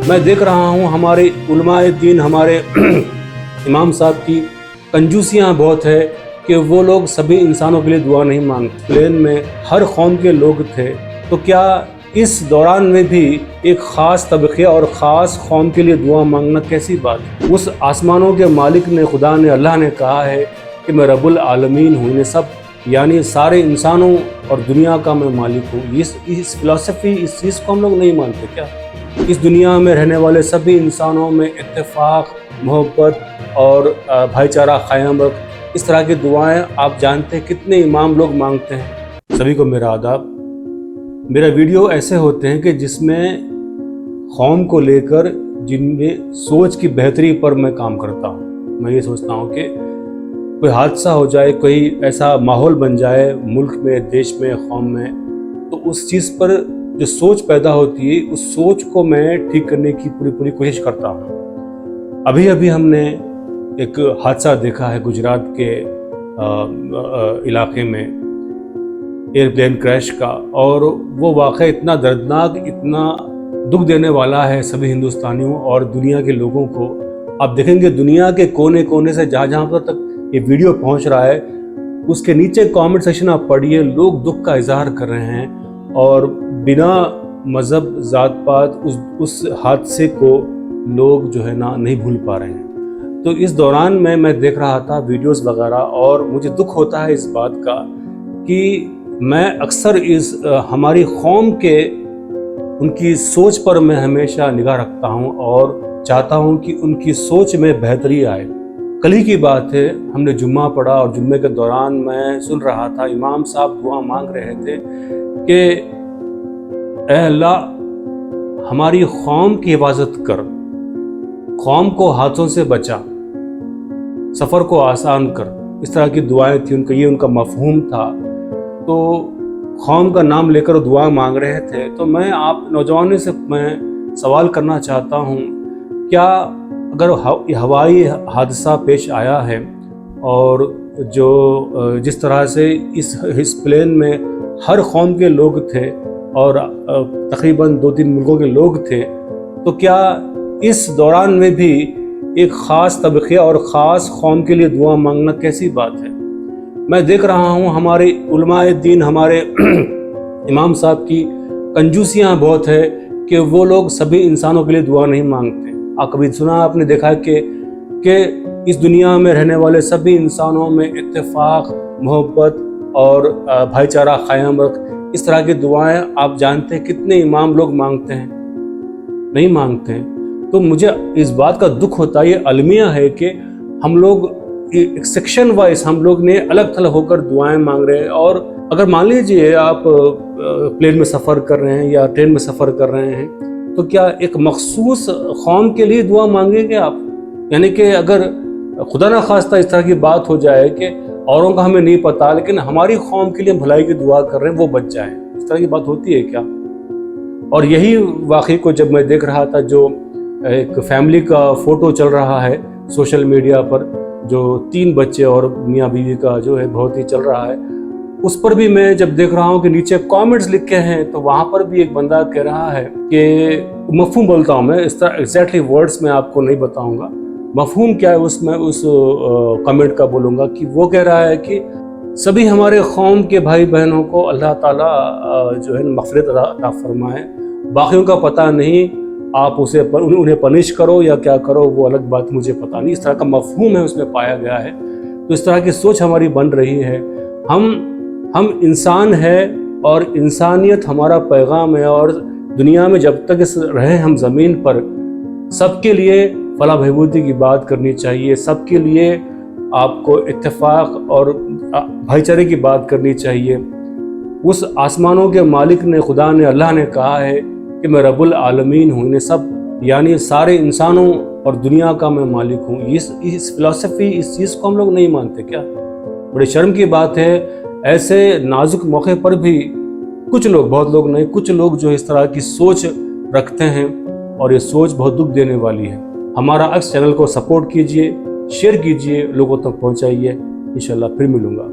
मैं देख रहा हूँ हमारे उलमाए दीन, हमारे इमाम साहब की कंजूसियाँ बहुत है कि वो लोग सभी इंसानों के लिए दुआ नहीं मांगते। प्लेन में हर कौम के लोग थे, तो क्या इस दौरान में भी एक ख़ास तबके और ख़ास कौम के लिए दुआ मांगना कैसी बात है? उस आसमानों के मालिक ने, खुदा ने, अल्लाह ने कहा है कि मैं रब्बुल आलमीन हूँ, इन्हें सब यानी सारे इंसानों और दुनिया का मैं मालिक हूँ। इस फ़िलासफ़ी, इस चीज़ को हम लोग नहीं मानते क्या? इस दुनिया में रहने वाले सभी इंसानों में इत्तेफाक, मोहब्बत और भाईचारा क़ायम रख, इस तरह की दुआएं आप जानते हैं कितने इमाम लोग मांगते हैं। सभी को मेरा आदाब। मेरा वीडियो ऐसे होते हैं कि जिसमें कौम को लेकर जिनमें सोच की बेहतरी पर मैं काम करता हूँ। मैं ये सोचता हूँ कि कोई हादसा हो जाए, कोई ऐसा माहौल बन जाए मुल्क में, देश में, कौम में, तो उस चीज़ पर जो सोच पैदा होती है, उस सोच को मैं ठीक करने की पूरी कोशिश करता हूँ। अभी अभी हमने एक हादसा देखा है गुजरात के इलाके में, एयरप्लेन क्रैश का, और वो वाक़या इतना दर्दनाक, इतना दुख देने वाला है सभी हिंदुस्तानियों और दुनिया के लोगों को। आप देखेंगे दुनिया के कोने कोने से जहाँ पर तक ये वीडियो पहुँच रहा है, उसके नीचे कमेंट सेक्शन आप पढ़िए, लोग दुख का इजहार कर रहे हैं और बिना मज़हब, ज़ात पात उस हादसे को लोग जो है ना नहीं भूल पा रहे हैं। तो इस दौरान मैं देख रहा था वीडियोस वगैरह, और मुझे दुख होता है इस बात का कि मैं अक्सर इस हमारी कौम के उनकी सोच पर मैं हमेशा निगाह रखता हूँ और चाहता हूँ कि उनकी सोच में बेहतरी आए। कल ही की बात है, हमने जुम्मा पढ़ा और जुम्मे के दौरान मैं सुन रहा था इमाम साहब दुआ मांग रहे थे कि ऐ अल्लाह हमारी कौम की हिफाजत कर, कौम को हाथों से बचा, सफ़र को आसान कर। इस तरह की दुआएं थी उनका, ये उनका मफहूम था। तो कौम का नाम लेकर दुआ मांग रहे थे। तो मैं आप नौजवानों से मैं सवाल करना चाहता हूँ, क्या अगर हवाई हादसा पेश आया है और जो जिस तरह से इस प्लेन में हर कौम के लोग थे और तकरीबन 2-3 मुल्कों के लोग थे, तो क्या इस दौरान में भी एक ख़ास तबके और ख़ास कौम के लिए दुआ मांगना कैसी बात है? मैं देख रहा हूँ हमारे उलमाए दीन, हमारे इमाम साहब की कंजूसियाँ बहुत है कि वो लोग सभी इंसानों के लिए दुआ नहीं मांगते। आप कभी सुना, आपने देखा कि इस दुनिया में रहने वाले सभी इंसानों में इत्तेफाक, मोहब्बत और भाईचारा क़ायम रख, इस तरह की दुआएं आप जानते हैं कितने इमाम लोग मांगते हैं? नहीं मांगते हैं। तो मुझे इस बात का दुख होता है, ये अलमिया है कि हम लोग एक सेक्शन वाइज हम लोग ने अलग थलग होकर दुआएं मांग रहे हैं। और अगर मान लीजिए आप प्लेन में सफ़र कर रहे हैं या ट्रेन में सफ़र कर रहे हैं, तो क्या एक मखसूस कौम के लिए दुआ मांगेंगे आप? यानी कि अगर खुदा न खास्ता इस तरह की बात हो जाए कि औरों का हमें नहीं पता, लेकिन हमारी कौम के लिए भलाई की दुआ कर रहे हैं, वो बच जाए, इस तरह की बात होती है क्या? और यही वाक़ई को जब मैं देख रहा था, जो एक फैमिली का फ़ोटो चल रहा है सोशल मीडिया पर, जो 3 बच्चे और मियाँ बीवी का जो है बहुत ही चल रहा है, उस पर भी मैं जब देख रहा हूँ कि नीचे कमेंट्स लिखे हैं, तो वहाँ पर भी एक बंदा कह रहा है कि मफ़हूम बोलता हूँ मैं, इस तरह एग्जैक्टली वर्ड्स में आपको नहीं बताऊँगा, मफ़हूम क्या है उसमें, उस कमेंट का बोलूँगा कि वो कह रहा है कि सभी हमारे कौम के भाई बहनों को अल्लाह ताला जो है मग़फ़िरत अता फरमाए, बाकियों का पता नहीं, आप उन्हें पनिश करो या क्या करो, वो अलग बात, मुझे पता नहीं। इस तरह का मफ़हूम है उसमें पाया गया है। तो इस तरह की सोच हमारी बन रही है। हम इंसान है और इंसानियत हमारा पैगाम है, और दुनिया में जब तक रहे हम ज़मीन पर, सबके लिए फलाह बहबूदी की बात करनी चाहिए, सबके लिए आपको इत्तेफाक और भाईचारे की बात करनी चाहिए। उस आसमानों के मालिक ने, खुदा ने, अल्लाह ने कहा है कि मैं रब्बुल आलमीन हूँ, इन्हें सब यानी सारे इंसानों और दुनिया का मैं मालिक हूँ। इस फ़िलासफ़ी, इस चीज़ को हम लोग नहीं मानते क्या? बड़ी शर्म की बात है, ऐसे नाजुक मौके पर भी कुछ लोग, बहुत लोग नहीं, कुछ लोग जो इस तरह की सोच रखते हैं, और ये सोच बहुत दुख देने वाली है। हमारा अक्स चैनल को सपोर्ट कीजिए, शेयर कीजिए, लोगों तक पहुँचाइए। इंशाल्लाह फिर मिलूँगा।